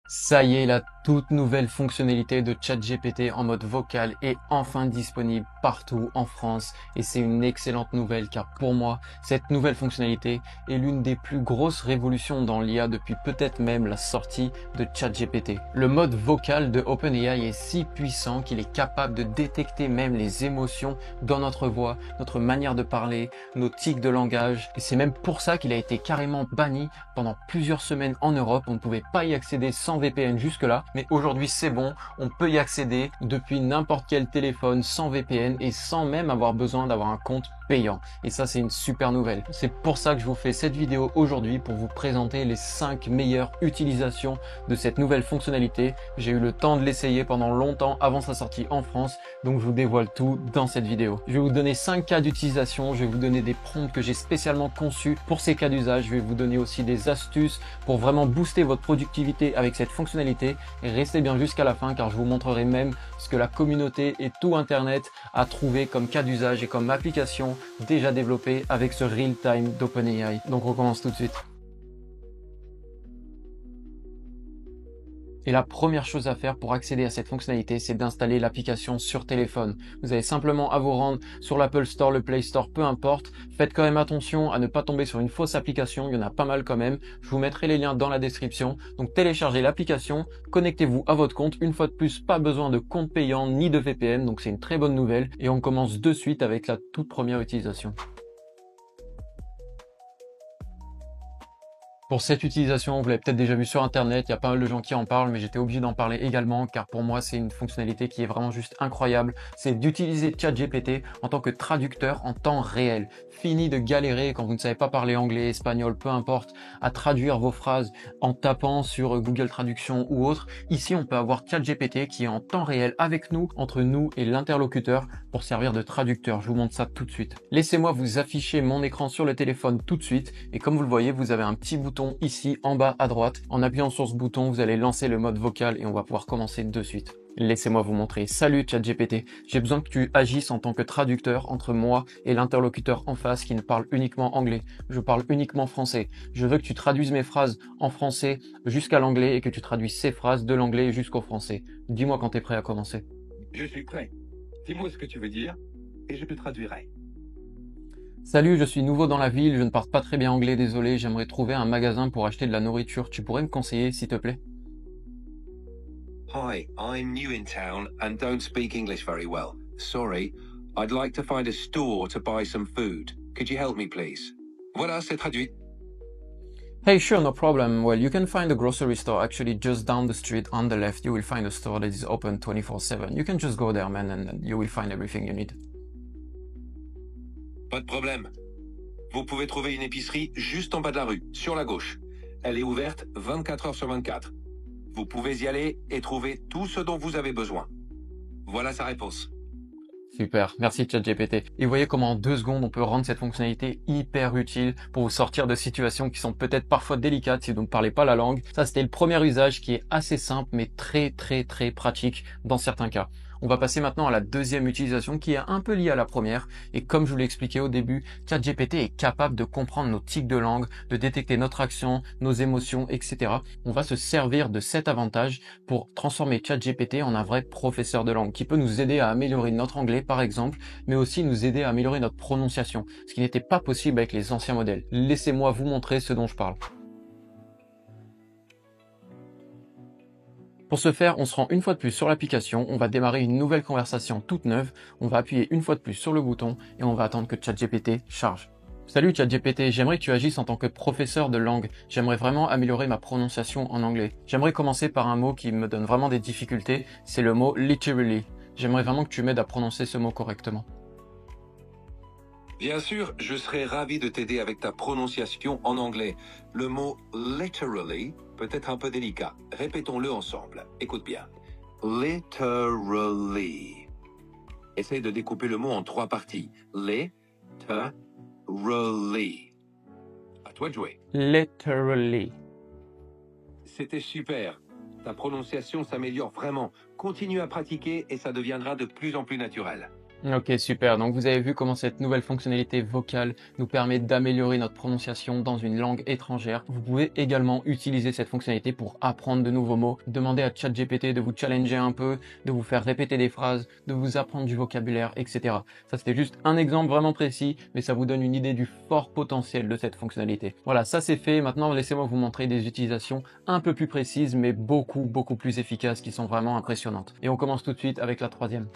Ça y est, la toute nouvelle fonctionnalité de ChatGPT en mode vocal est enfin disponible partout en France et c'est une excellente nouvelle car pour moi, cette nouvelle fonctionnalité est l'une des plus grosses révolutions dans l'IA depuis peut-être même la sortie de ChatGPT. Le mode vocal de OpenAI est si puissant qu'il est capable de détecter même les émotions dans notre voix, notre manière de parler, nos tics de langage et c'est même pour ça qu'il a été carrément banni pendant plusieurs semaines en Europe. On ne pouvait pas y accéder sans VPN jusque-là, mais aujourd'hui c'est bon, on peut y accéder depuis n'importe quel téléphone sans VPN et sans même avoir besoin d'avoir un compte payant. Et ça c'est une super nouvelle. C'est pour ça que je vous fais cette vidéo aujourd'hui pour vous présenter les 5 meilleures utilisations de cette nouvelle fonctionnalité. J'ai eu le temps de l'essayer pendant longtemps avant sa sortie en France, donc je vous dévoile tout dans cette vidéo. Je vais vous donner 5 cas d'utilisation, je vais vous donner des prompts que j'ai spécialement conçus pour ces cas d'usage, je vais vous donner aussi des astuces pour vraiment booster votre productivité avec cette fonctionnalité et restez bien jusqu'à la fin car je vous montrerai même ce que la communauté et tout internet a trouvé comme cas d'usage et comme application déjà développée avec ce real time d'OpenAI. Donc on commence tout de suite. Et la première chose à faire pour accéder à cette fonctionnalité, c'est d'installer l'application sur téléphone. Vous avez simplement à vous rendre sur l'Apple Store, le Play Store, peu importe. Faites quand même attention à ne pas tomber sur une fausse application, il y en a pas mal quand même. Je vous mettrai les liens dans la description. Donc téléchargez l'application, connectez-vous à votre compte. Une fois de plus, pas besoin de compte payant ni de VPN, donc c'est une très bonne nouvelle. Et on commence de suite avec la toute première utilisation. Pour cette utilisation, vous l'avez peut-être déjà vu sur internet, il y a pas mal de gens qui en parlent, mais j'étais obligé d'en parler également car pour moi c'est une fonctionnalité qui est vraiment juste incroyable. C'est d'utiliser ChatGPT en tant que traducteur en temps réel. Fini de galérer quand vous ne savez pas parler anglais, espagnol, peu importe, à traduire vos phrases en tapant sur Google Traduction ou autre. Ici, on peut avoir ChatGPT qui est en temps réel avec nous, entre nous et l'interlocuteur pour servir de traducteur. Je vous montre ça tout de suite. Laissez-moi vous afficher mon écran sur le téléphone tout de suite et comme vous le voyez, vous avez un petit bouton ici en bas à droite. En appuyant sur ce bouton, vous allez lancer le mode vocal et on va pouvoir commencer de suite. Laissez-moi vous montrer. Salut ChatGPT, j'ai besoin que tu agisses en tant que traducteur entre moi et l'interlocuteur en face qui ne parle uniquement anglais. Je parle uniquement français. Je veux que tu traduises mes phrases en français jusqu'à l'anglais et que tu traduises ces phrases de l'anglais jusqu'au français. Dis-moi quand tu es prêt à commencer. Je suis prêt. Dis-moi ce que tu veux dire et je te traduirai. Salut, je suis nouveau dans la ville, je ne parle pas très bien anglais, désolé, j'aimerais trouver un magasin pour acheter de la nourriture. Tu pourrais me conseiller, s'il te plaît? Hi, I'm new in town and don't speak English very well. Sorry, I'd like to find a store to buy some food. Could you help me, please? Voilà, c'est traduit. Hey, sure, no problem. Well, you can find a grocery store actually just down the street on the left. You will find a store that is open 24/7. You can just go there, man, and you will find everything you need. Pas de problème. Vous pouvez trouver une épicerie juste en bas de la rue, sur la gauche. Elle est ouverte 24 heures sur 24. Vous pouvez y aller et trouver tout ce dont vous avez besoin. Voilà sa réponse. Super, merci ChatGPT. Et vous voyez comment en 2 secondes on peut rendre cette fonctionnalité hyper utile pour vous sortir de situations qui sont peut-être parfois délicates si vous ne parlez pas la langue. Ça c'était le premier usage qui est assez simple mais très pratique dans certains cas. On va passer maintenant à la deuxième utilisation qui est un peu liée à la première et comme je vous l'ai expliqué au début, ChatGPT est capable de comprendre nos tics de langue, de détecter notre action, nos émotions, etc. On va se servir de cet avantage pour transformer ChatGPT en un vrai professeur de langue qui peut nous aider à améliorer notre anglais par exemple, mais aussi nous aider à améliorer notre prononciation, ce qui n'était pas possible avec les anciens modèles. Laissez-moi vous montrer ce dont je parle. Pour ce faire, on se rend une fois de plus sur l'application, on va démarrer une nouvelle conversation toute neuve, on va appuyer une fois de plus sur le bouton et on va attendre que ChatGPT charge. Salut ChatGPT, j'aimerais que tu agisses en tant que professeur de langue. J'aimerais vraiment améliorer ma prononciation en anglais. J'aimerais commencer par un mot qui me donne vraiment des difficultés, c'est le mot literally. J'aimerais vraiment que tu m'aides à prononcer ce mot correctement. Bien sûr, je serais ravi de t'aider avec ta prononciation en anglais. Le mot literally peut être un peu délicat. Répétons-le ensemble. Écoute bien. Literally. Essaye de découper le mot en 3 parties. Literally. À toi de jouer. Literally. C'était super. Ta prononciation s'améliore vraiment. Continue à pratiquer et ça deviendra de plus en plus naturel. Ok, super. Donc vous avez vu comment cette nouvelle fonctionnalité vocale nous permet d'améliorer notre prononciation dans une langue étrangère. Vous pouvez également utiliser cette fonctionnalité pour apprendre de nouveaux mots, demander à ChatGPT de vous challenger un peu, de vous faire répéter des phrases, de vous apprendre du vocabulaire, etc. Ça, c'était juste un exemple vraiment précis, mais ça vous donne une idée du fort potentiel de cette fonctionnalité. Voilà, ça c'est fait. Maintenant, laissez-moi vous montrer des utilisations un peu plus précises, mais beaucoup plus efficaces, qui sont vraiment impressionnantes. Et on commence tout de suite avec la troisième.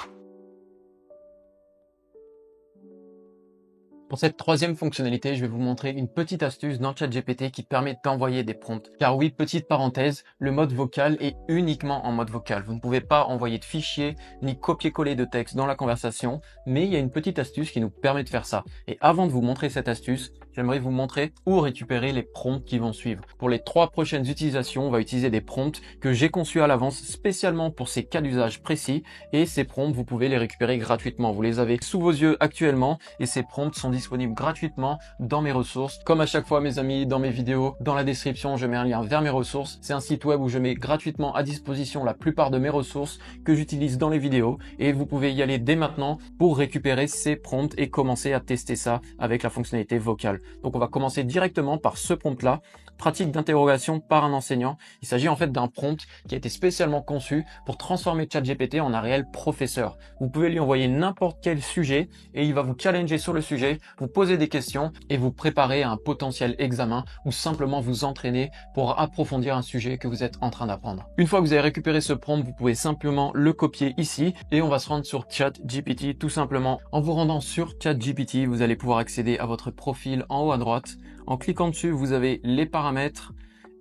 Pour cette troisième fonctionnalité, je vais vous montrer une petite astuce dans ChatGPT qui permet d'envoyer des prompts. Car oui, petite parenthèse, le mode vocal est uniquement en mode vocal. Vous ne pouvez pas envoyer de fichiers ni copier-coller de texte dans la conversation, mais il y a une petite astuce qui nous permet de faire ça. Et avant de vous montrer cette astuce, j'aimerais vous montrer où récupérer les prompts qui vont suivre. Pour les 3 prochaines utilisations, on va utiliser des prompts que j'ai conçus à l'avance spécialement pour ces cas d'usage précis, et ces prompts, vous pouvez les récupérer gratuitement. Vous les avez sous vos yeux actuellement, et ces prompts sont disponibles gratuitement dans mes ressources. Comme à chaque fois, mes amis, dans mes vidéos, dans la description, je mets un lien vers mes ressources. C'est un site web où je mets gratuitement à disposition la plupart de mes ressources que j'utilise dans les vidéos, et vous pouvez y aller dès maintenant pour récupérer ces prompts et commencer à tester ça avec la fonctionnalité vocale. Donc on va commencer directement par ce prompt là, pratique d'interrogation par un enseignant. Il s'agit en fait d'un prompt qui a été spécialement conçu pour transformer ChatGPT en un réel professeur. Vous pouvez lui envoyer n'importe quel sujet et il va vous challenger sur le sujet, vous poser des questions et vous préparer à un potentiel examen ou simplement vous entraîner pour approfondir un sujet que vous êtes en train d'apprendre. Une fois que vous avez récupéré ce prompt, vous pouvez simplement le copier ici et on va se rendre sur ChatGPT tout simplement. En vous rendant sur ChatGPT, vous allez pouvoir accéder à votre profil en haut à droite. En cliquant dessus, vous avez les paramètres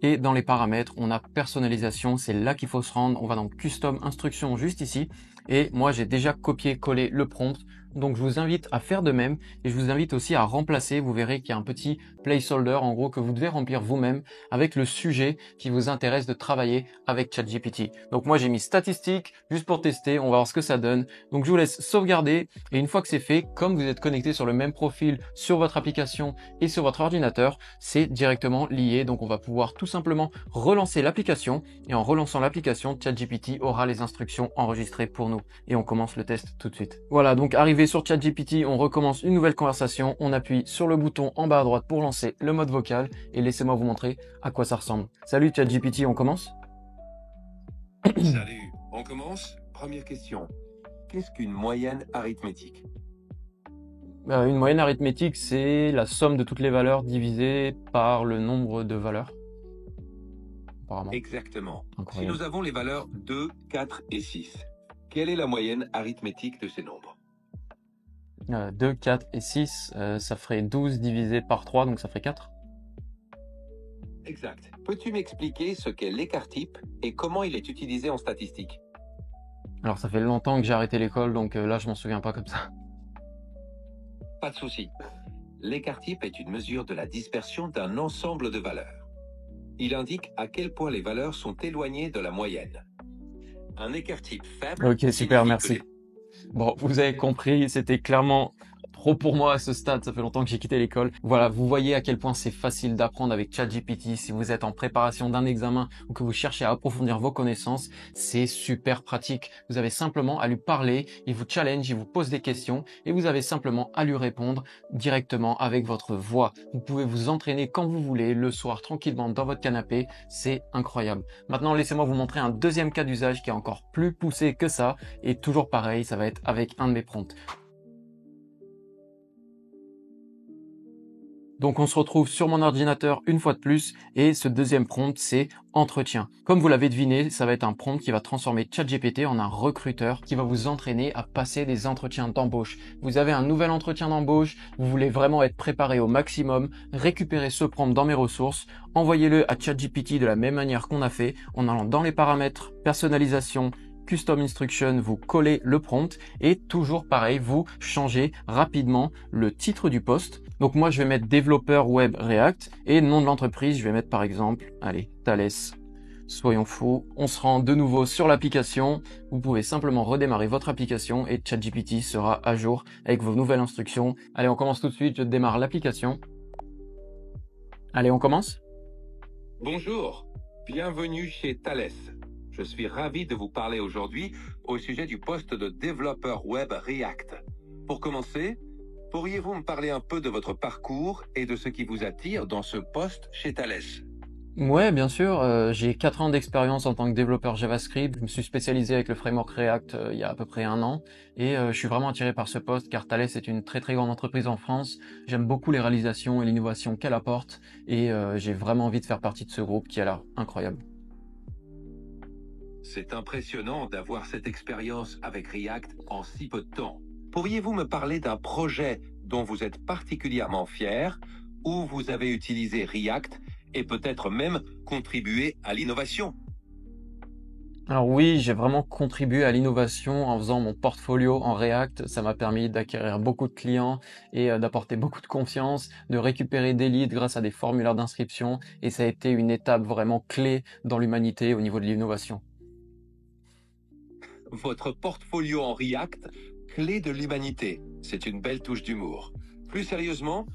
et dans les paramètres, on a personnalisation. C'est là qu'il faut se rendre. On va dans Custom Instructions juste ici. Et moi, j'ai déjà copié-collé le prompt. Donc, je vous invite à faire de même et je vous invite aussi à remplacer. Vous verrez qu'il y a un petit placeholder, en gros, que vous devez remplir vous-même avec le sujet qui vous intéresse de travailler avec ChatGPT. Donc, moi, j'ai mis statistiques juste pour tester. On va voir ce que ça donne. Donc, je vous laisse sauvegarder et une fois que c'est fait, comme vous êtes connecté sur le même profil sur votre application et sur votre ordinateur, c'est directement lié. Donc, on va pouvoir tout simplement relancer l'application et en relançant l'application, ChatGPT aura les instructions enregistrées pour nous. Et on commence le test tout de suite. Voilà, donc arrivé sur ChatGPT, on recommence une nouvelle conversation. On appuie sur le bouton en bas à droite pour lancer le mode vocal et laissez-moi vous montrer à quoi ça ressemble. Salut ChatGPT, on commence? Salut, on commence. Première question. Qu'est-ce qu'une moyenne arithmétique? Une moyenne arithmétique, c'est la somme de toutes les valeurs divisées par le nombre de valeurs. Apparemment. Exactement. Incroyable. Si nous avons les valeurs 2, 4 et 6, quelle est la moyenne arithmétique de ces nombres? 2, 4 et 6, ça ferait 12 divisé par 3, donc ça ferait 4. Exact. Peux-tu m'expliquer ce qu'est l'écart type et comment il est utilisé en statistique? Alors ça fait longtemps que j'ai arrêté l'école, donc là je m'en souviens pas comme ça. Pas de souci. L'écart type est une mesure de la dispersion d'un ensemble de valeurs. Il indique à quel point les valeurs sont éloignées de la moyenne. Un écart type faible... Ok, super, signifie merci. que Bon, vous avez compris, c'était clairement trop pour moi à ce stade, ça fait longtemps que j'ai quitté l'école. Voilà, vous voyez à quel point c'est facile d'apprendre avec ChatGPT. Si vous êtes en préparation d'un examen ou que vous cherchez à approfondir vos connaissances, c'est super pratique. Vous avez simplement à lui parler, il vous challenge, il vous pose des questions et vous avez simplement à lui répondre directement avec votre voix. Vous pouvez vous entraîner quand vous voulez, le soir tranquillement dans votre canapé, c'est incroyable. Maintenant, laissez-moi vous montrer un deuxième cas d'usage qui est encore plus poussé que ça et toujours pareil, ça va être avec un de mes prompts. Donc on se retrouve sur mon ordinateur une fois de plus et ce deuxième prompt c'est entretien. Comme vous l'avez deviné, ça va être un prompt qui va transformer ChatGPT en un recruteur qui va vous entraîner à passer des entretiens d'embauche. Vous avez un nouvel entretien d'embauche, vous voulez vraiment être préparé au maximum, récupérez ce prompt dans mes ressources, envoyez-le à ChatGPT de la même manière qu'on a fait en allant dans les paramètres, personnalisation, Custom Instruction, vous collez le prompt et toujours pareil, vous changez rapidement le titre du poste. Donc moi, je vais mettre développeur web React et nom de l'entreprise, je vais mettre par exemple, allez, Thales. Soyons fous, on se rend de nouveau sur l'application. Vous pouvez simplement redémarrer votre application et ChatGPT sera à jour avec vos nouvelles instructions. Allez, on commence tout de suite, je démarre l'application. Allez, on commence? Bonjour, bienvenue chez Thales. Je suis ravi de vous parler aujourd'hui au sujet du poste de développeur web React. Pour commencer, pourriez-vous me parler un peu de votre parcours et de ce qui vous attire dans ce poste chez Thales? Ouais, bien sûr, j'ai 4 ans d'expérience en tant que développeur JavaScript. Je me suis spécialisé avec le framework React il y a à peu près un an et je suis vraiment attiré par ce poste car Thales est une très très grande entreprise en France. J'aime beaucoup les réalisations et l'innovation qu'elle apporte et j'ai vraiment envie de faire partie de ce groupe qui a l'air incroyable. C'est impressionnant d'avoir cette expérience avec React en si peu de temps. Pourriez-vous me parler d'un projet dont vous êtes particulièrement fier, où vous avez utilisé React et peut-être même contribué à l'innovation? Alors oui, j'ai vraiment contribué à l'innovation en faisant mon portfolio en React. Ça m'a permis d'acquérir beaucoup de clients et d'apporter beaucoup de confiance, de récupérer des leads grâce à des formulaires d'inscription et ça a été une étape vraiment clé dans l'humanité au niveau de l'innovation. Votre portfolio en React, clé de l'humanité. C'est une belle touche d'humour. Plus sérieusement,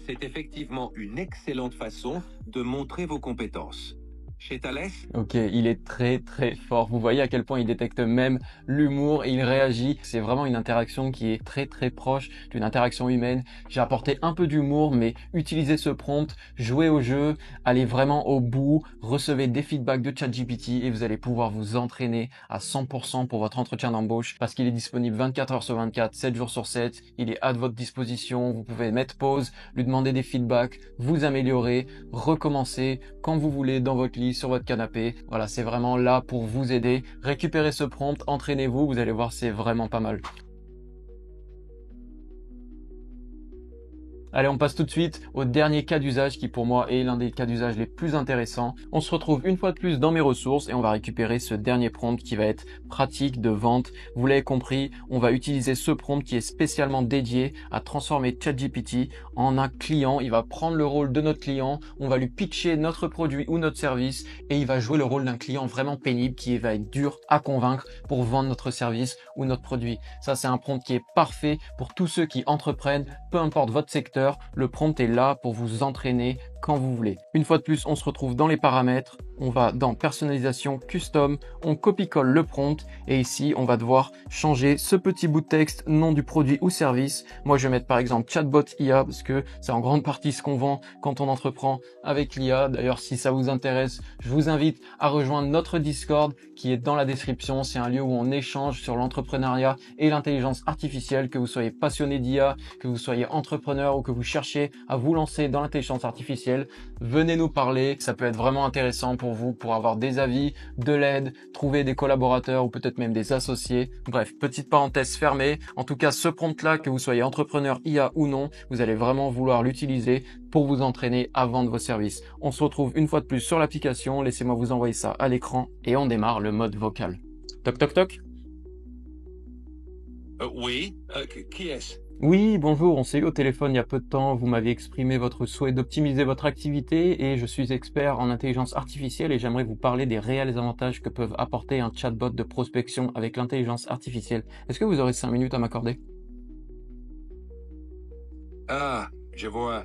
c'est effectivement une excellente façon de montrer vos compétences. Chez Thales, Ok, il est très très fort. Vous voyez à quel point il détecte même l'humour et il réagit. C'est vraiment une interaction qui est très très proche d'une interaction humaine. J'ai apporté un peu d'humour, mais utilisez ce prompt, jouez au jeu, allez vraiment au bout, recevez des feedbacks de ChatGPT et vous allez pouvoir vous entraîner à 100% pour votre entretien d'embauche parce qu'il est disponible 24 heures sur 24, 7 jours sur 7. Il est à votre disposition. Vous pouvez mettre pause, lui demander des feedbacks, vous améliorer, recommencer quand vous voulez dans votre lit, sur votre canapé. Voilà, c'est vraiment là pour vous aider. Récupérez ce prompt, entraînez-vous, vous allez voir, c'est vraiment pas mal. Allez, on passe tout de suite au dernier cas d'usage qui pour moi est l'un des cas d'usage les plus intéressants. On se retrouve une fois de plus dans mes ressources et on va récupérer ce dernier prompt qui va être pratique de vente. Vous l'avez compris, on va utiliser ce prompt qui est spécialement dédié à transformer ChatGPT en un client. Il va prendre le rôle de notre client, on va lui pitcher notre produit ou notre service et il va jouer le rôle d'un client vraiment pénible qui va être dur à convaincre pour vendre notre service ou notre produit. Ça, c'est un prompt qui est parfait pour tous ceux qui entreprennent, peu importe votre secteur. Le prompt est là pour vous entraîner quand vous voulez. Une fois de plus, on se retrouve dans les paramètres, on va dans personnalisation custom, on copie-colle le prompt et ici on va devoir changer ce petit bout de texte, nom du produit ou service. Moi je vais mettre par exemple chatbot IA parce que c'est en grande partie ce qu'on vend quand on entreprend avec l'IA. D'ailleurs si ça vous intéresse, je vous invite à rejoindre notre Discord qui est dans la description. C'est un lieu où on échange sur l'entrepreneuriat et l'intelligence artificielle, que vous soyez passionné d'IA, que vous soyez entrepreneur ou que vous cherchiez à vous lancer dans l'intelligence artificielle. Venez nous parler, ça peut être vraiment intéressant pour vous, pour avoir des avis, de l'aide, trouver des collaborateurs ou peut-être même des associés. Bref, petite parenthèse fermée. En tout cas, ce prompt-là, que vous soyez entrepreneur IA ou non, vous allez vraiment vouloir l'utiliser pour vous entraîner à vendre vos services. On se retrouve une fois de plus sur l'application. Laissez-moi vous envoyer ça à l'écran et on démarre le mode vocal. Toc toc toc. Oui, qui est-ce? Oui, bonjour, on s'est eu au téléphone il y a peu de temps. Vous m'avez exprimé votre souhait d'optimiser votre activité et je suis expert en intelligence artificielle et j'aimerais vous parler des réels avantages que peuvent apporter un chatbot de prospection avec l'intelligence artificielle. Est-ce que vous aurez 5 minutes à m'accorder? Ah, je vois.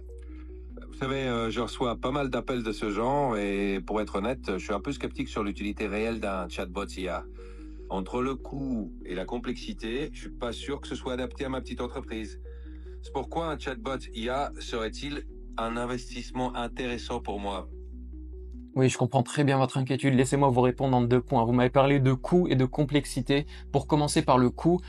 Vous savez, je reçois pas mal d'appels de ce genre et pour être honnête, je suis un peu sceptique sur l'utilité réelle d'un chatbot IA. Entre le coût et la complexité, je suis pas sûr que ce soit adapté à ma petite entreprise. C'est pourquoi un chatbot IA serait-il un investissement intéressant pour moi? Oui, je comprends très bien votre inquiétude. Laissez-moi vous répondre en 2 points. Vous m'avez parlé de coût et de complexité. Pour commencer par le coût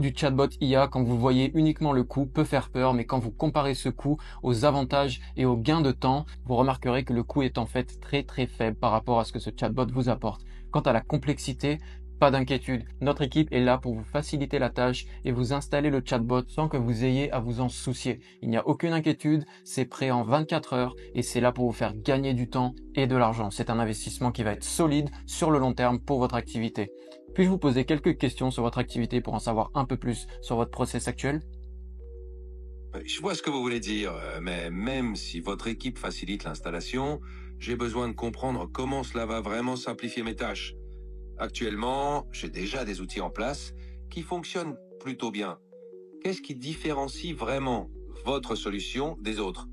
du chatbot IA, quand vous voyez uniquement le coût, peut faire peur, mais quand vous comparez ce coût aux avantages et aux gains de temps, vous remarquerez que le coût est en fait très très faible par rapport à ce que ce chatbot vous apporte. Quant à la complexité, pas d'inquiétude, notre équipe est là pour vous faciliter la tâche et vous installer le chatbot sans que vous ayez à vous en soucier. Il n'y a aucune inquiétude, c'est prêt en 24 heures et c'est là pour vous faire gagner du temps et de l'argent. C'est un investissement qui va être solide sur le long terme pour votre activité. Puis-je vous poser quelques questions sur votre activité pour en savoir un peu plus sur votre process actuel? Je vois ce que vous voulez dire, mais même si votre équipe facilite l'installation, j'ai besoin de comprendre comment cela va vraiment simplifier mes tâches. Actuellement, j'ai déjà des outils en place qui fonctionnent plutôt bien. Qu'est-ce qui différencie vraiment votre solution des autres?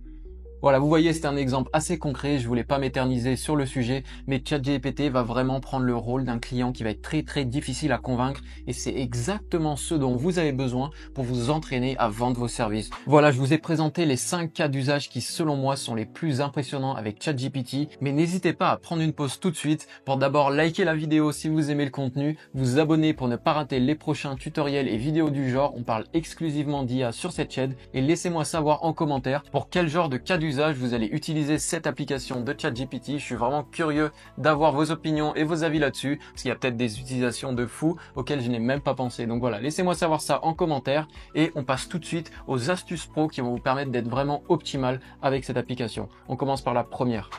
Voilà, vous voyez, c'est un exemple assez concret, je voulais pas m'éterniser sur le sujet, mais ChatGPT va vraiment prendre le rôle d'un client qui va être très difficile à convaincre et c'est exactement ce dont vous avez besoin pour vous entraîner à vendre vos services. Voilà, je vous ai présenté les 5 cas d'usage qui selon moi sont les plus impressionnants avec ChatGPT, mais n'hésitez pas à prendre une pause tout de suite pour d'abord liker la vidéo si vous aimez le contenu, vous abonner pour ne pas rater les prochains tutoriels et vidéos du genre, on parle exclusivement d'IA sur cette chaîne et laissez-moi savoir en commentaire pour quel genre de cas d'usage vous allez utiliser cette application de ChatGPT. Je suis vraiment curieux d'avoir vos opinions et vos avis là-dessus, parce qu'il y a peut-être des utilisations de fou auxquelles je n'ai même pas pensé. Donc voilà, laissez-moi savoir ça en commentaire et on passe tout de suite aux astuces pro qui vont vous permettre d'être vraiment optimal avec cette application. On commence par la première.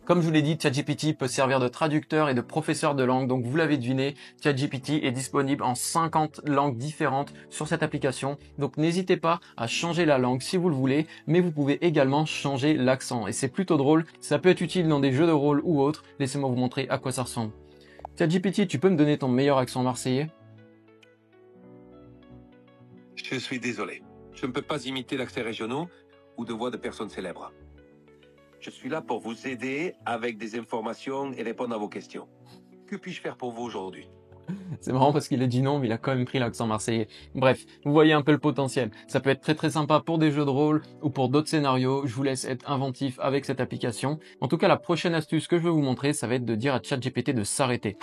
Comme je vous l'ai dit, ChatGPT peut servir de traducteur et de professeur de langue. Donc vous l'avez deviné, ChatGPT est disponible en 50 langues différentes sur cette application. Donc n'hésitez pas à changer la langue si vous le voulez, mais vous pouvez également changer l'accent. Et c'est plutôt drôle, ça peut être utile dans des jeux de rôle ou autres. Laissez-moi vous montrer à quoi ça ressemble. ChatGPT, tu peux me donner ton meilleur accent marseillais? Je suis désolé. Je ne peux pas imiter l'accent régionaux ou de voix de personnes célèbres. Je suis là pour vous aider avec des informations et répondre à vos questions. Que puis-je faire pour vous aujourd'hui? C'est marrant parce qu'il a dit non, mais il a quand même pris l'accent marseillais. Bref, vous voyez un peu le potentiel. Ça peut être très sympa pour des jeux de rôle ou pour d'autres scénarios. Je vous laisse être inventif avec cette application. En tout cas, la prochaine astuce que je vais vous montrer, ça va être de dire à ChatGPT de s'arrêter.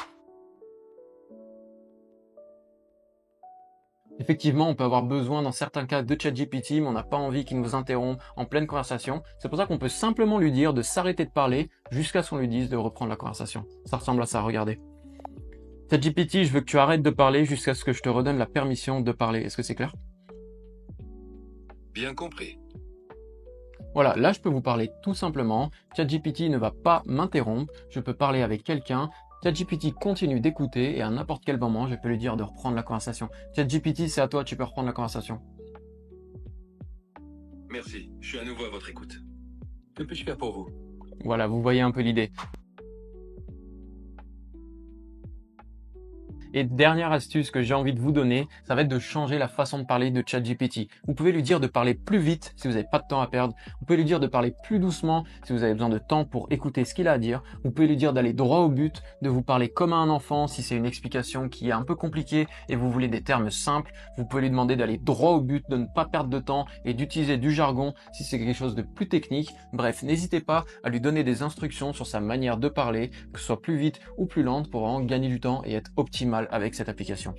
Effectivement, on peut avoir besoin dans certains cas de ChatGPT, mais on n'a pas envie qu'il nous interrompe en pleine conversation. C'est pour ça qu'on peut simplement lui dire de s'arrêter de parler jusqu'à ce qu'on lui dise de reprendre la conversation. Ça ressemble à ça, regardez. ChatGPT, je veux que tu arrêtes de parler jusqu'à ce que je te redonne la permission de parler. Est-ce que c'est clair? Bien compris. Voilà, là je peux vous parler tout simplement. ChatGPT ne va pas m'interrompre. Je peux parler avec quelqu'un. ChatGPT continue d'écouter et à n'importe quel moment, je peux lui dire de reprendre la conversation. ChatGPT, c'est à toi, tu peux reprendre la conversation. Merci, je suis à nouveau à votre écoute. Que puis-je faire pour vous? Voilà, vous voyez un peu l'idée. Et dernière astuce que j'ai envie de vous donner, ça va être de changer la façon de parler de ChatGPT. Vous pouvez lui dire de parler plus vite si vous n'avez pas de temps à perdre. Vous pouvez lui dire de parler plus doucement si vous avez besoin de temps pour écouter ce qu'il a à dire. Vous pouvez lui dire d'aller droit au but, de vous parler comme à un enfant si c'est une explication qui est un peu compliquée et vous voulez des termes simples. Vous pouvez lui demander d'aller droit au but, de ne pas perdre de temps et d'utiliser du jargon si c'est quelque chose de plus technique. Bref, n'hésitez pas à lui donner des instructions sur sa manière de parler, que ce soit plus vite ou plus lente pour vraiment gagner du temps et être optimal avec cette application.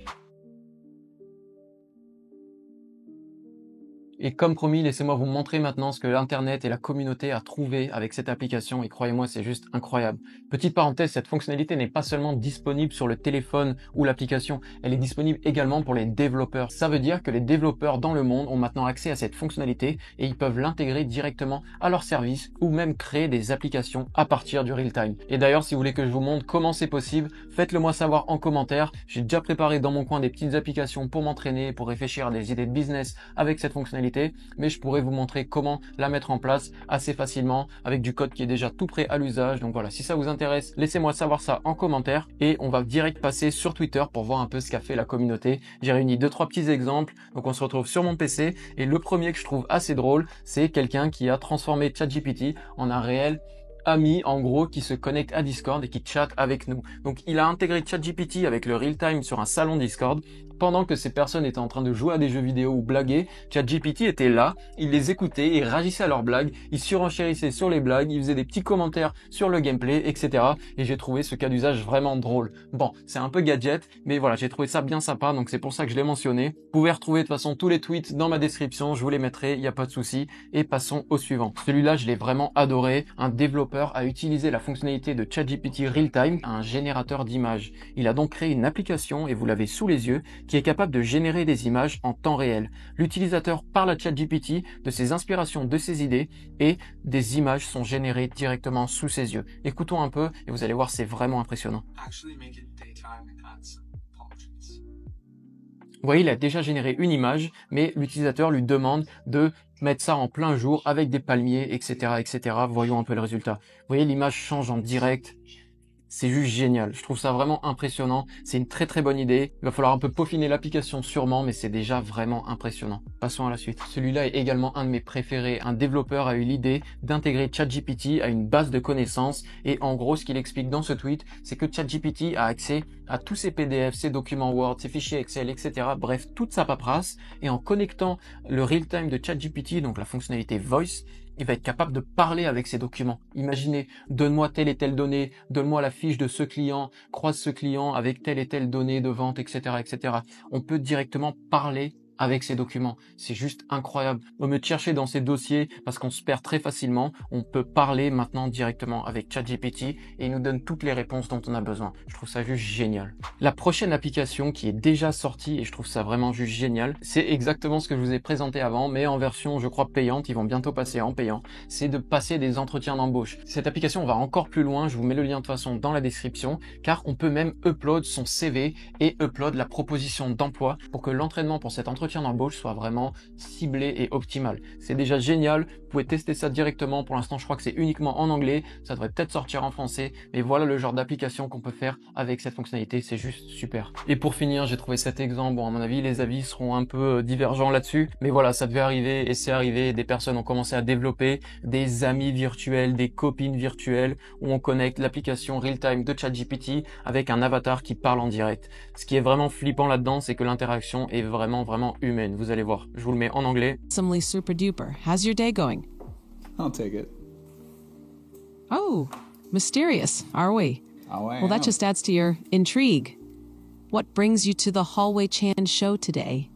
Et comme promis, laissez-moi vous montrer maintenant ce que l'Internet et la communauté a trouvé avec cette application et croyez-moi, c'est juste incroyable. Petite parenthèse, cette fonctionnalité n'est pas seulement disponible sur le téléphone ou l'application, elle est disponible également pour les développeurs. Ça veut dire que les développeurs dans le monde ont maintenant accès à cette fonctionnalité et ils peuvent l'intégrer directement à leur service ou même créer des applications à partir du real-time. Et d'ailleurs, si vous voulez que je vous montre comment c'est possible, faites-le moi savoir en commentaire. J'ai déjà préparé dans mon coin des petites applications pour m'entraîner, pour réfléchir à des idées de business avec cette fonctionnalité. Mais je pourrais vous montrer comment la mettre en place assez facilement avec du code qui est déjà tout prêt à l'usage. Donc voilà, si ça vous intéresse, laissez-moi savoir ça en commentaire et on va direct passer sur Twitter pour voir un peu ce qu'a fait la communauté. J'ai réuni 2-3 petits exemples. Donc on se retrouve sur mon PC et le premier que je trouve assez drôle, c'est quelqu'un qui a transformé ChatGPT en un réel ami en gros qui se connecte à Discord et qui chatte avec nous. Donc il a intégré ChatGPT avec le real time sur un salon Discord. Pendant que ces personnes étaient en train de jouer à des jeux vidéo ou blaguer, ChatGPT était là, il les écoutait, il réagissait à leurs blagues, il surenchérissait sur les blagues, il faisait des petits commentaires sur le gameplay, etc. Et j'ai trouvé ce cas d'usage vraiment drôle. Bon, c'est un peu gadget, mais voilà, j'ai trouvé ça bien sympa, donc c'est pour ça que je l'ai mentionné. Vous pouvez retrouver de toute façon tous les tweets dans ma description, je vous les mettrai, il n'y a pas de souci. Et passons au suivant. Celui-là, je l'ai vraiment adoré. Un développeur a utilisé la fonctionnalité de ChatGPT Realtime, un générateur d'images. Il a donc créé une application, et vous l'avez sous les yeux, qui est capable de générer des images en temps réel. L'utilisateur parle à ChatGPT de ses inspirations, de ses idées, et des images sont générées directement sous ses yeux. Écoutons un peu, et vous allez voir, c'est vraiment impressionnant. Vous voyez, il a déjà généré une image, mais l'utilisateur lui demande de mettre ça en plein jour avec des palmiers, etc., etc. Voyons un peu le résultat. Vous voyez, l'image change en direct. c'est juste génial. Je trouve ça vraiment impressionnant. C'est une très très bonne idée. Il va falloir un peu peaufiner l'application sûrement, mais c'est déjà vraiment impressionnant. Passons à la suite. Celui-là est également un de mes préférés. Un développeur a eu l'idée d'intégrer ChatGPT à une base de connaissances. Et en gros, ce qu'il explique dans ce tweet, c'est que ChatGPT a accès à tous ses PDF, ses documents Word, ses fichiers Excel, etc. Bref, toute sa paperasse. Et en connectant le real-time de ChatGPT, donc la fonctionnalité Voice, il va être capable de parler avec ces documents. Imaginez, donne-moi telle et telle donnée, donne-moi la fiche de ce client, croise ce client avec telle et telle donnée de vente, etc., etc. On peut directement parler avec ces documents. C'est juste incroyable. Au lieu de chercher dans ces dossiers, parce qu'on se perd très facilement, on peut parler maintenant directement avec ChatGPT et il nous donne toutes les réponses dont on a besoin. Je trouve ça juste génial. La prochaine application qui est déjà sortie, et je trouve ça vraiment juste génial, c'est exactement ce que je vous ai présenté avant, mais en version, je crois, payante. Ils vont bientôt passer en payant. C'est de passer des entretiens d'embauche. Cette application va encore plus loin. Je vous mets le lien de toute façon dans la description, car on peut même upload son CV et upload la proposition d'emploi pour que l'entraînement pour cet entretien d'embauche soit vraiment ciblé et optimal. C'est déjà génial, vous pouvez tester ça directement. Pour l'instant, je crois que c'est uniquement en anglais, ça devrait peut-être sortir en français, mais voilà le genre d'application qu'on peut faire avec cette fonctionnalité, c'est juste super. Et pour finir, j'ai trouvé cet exemple, bon à mon avis les avis seront un peu divergents là-dessus, mais voilà, ça devait arriver et c'est arrivé, des personnes ont commencé à développer des amis virtuels, des copines virtuelles, où on connecte l'application real-time de ChatGPT avec un avatar qui parle en direct. Ce qui est vraiment flippant là-dedans, c'est que l'interaction est vraiment humaine, vous allez voir. Je vous le mets en anglais. Awesomely super duper. How's your day going? I'll take it. Oh, mysterious, are we? Oh, I Well, that am. just adds to your intrigue. What brings you to the Hallway Chan show today?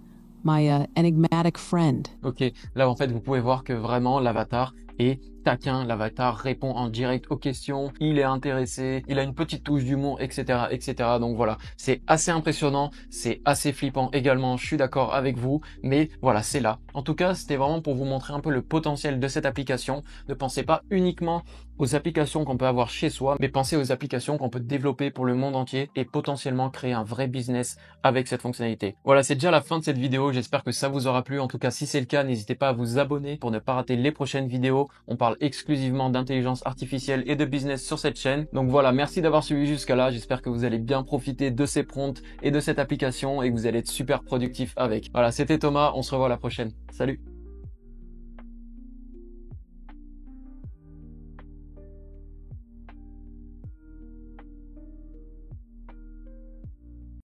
My enigmatic friend. Ok, là en fait vous pouvez voir que vraiment l'avatar est taquin, l'avatar répond en direct aux questions, il est intéressé, il a une petite touche d'humour, etc., etc. Donc voilà, c'est assez impressionnant, c'est assez flippant également, je suis d'accord avec vous, mais voilà, c'est là. En tout cas, c'était vraiment pour vous montrer un peu le potentiel de cette application. Ne pensez pas uniquement aux applications qu'on peut avoir chez soi, mais pensez aux applications qu'on peut développer pour le monde entier et potentiellement créer un vrai business avec cette fonctionnalité. Voilà, c'est déjà la fin de cette vidéo, j'espère que ça vous aura plu. En tout cas, si c'est le cas, n'hésitez pas à vous abonner pour ne pas rater les prochaines vidéos. On parle exclusivement d'intelligence artificielle et de business sur cette chaîne. Donc voilà, merci d'avoir suivi jusqu'à là. J'espère que vous allez bien profiter de ces prompts et de cette application et que vous allez être super productif avec. Voilà, c'était Thomas, on se revoit à la prochaine. Salut!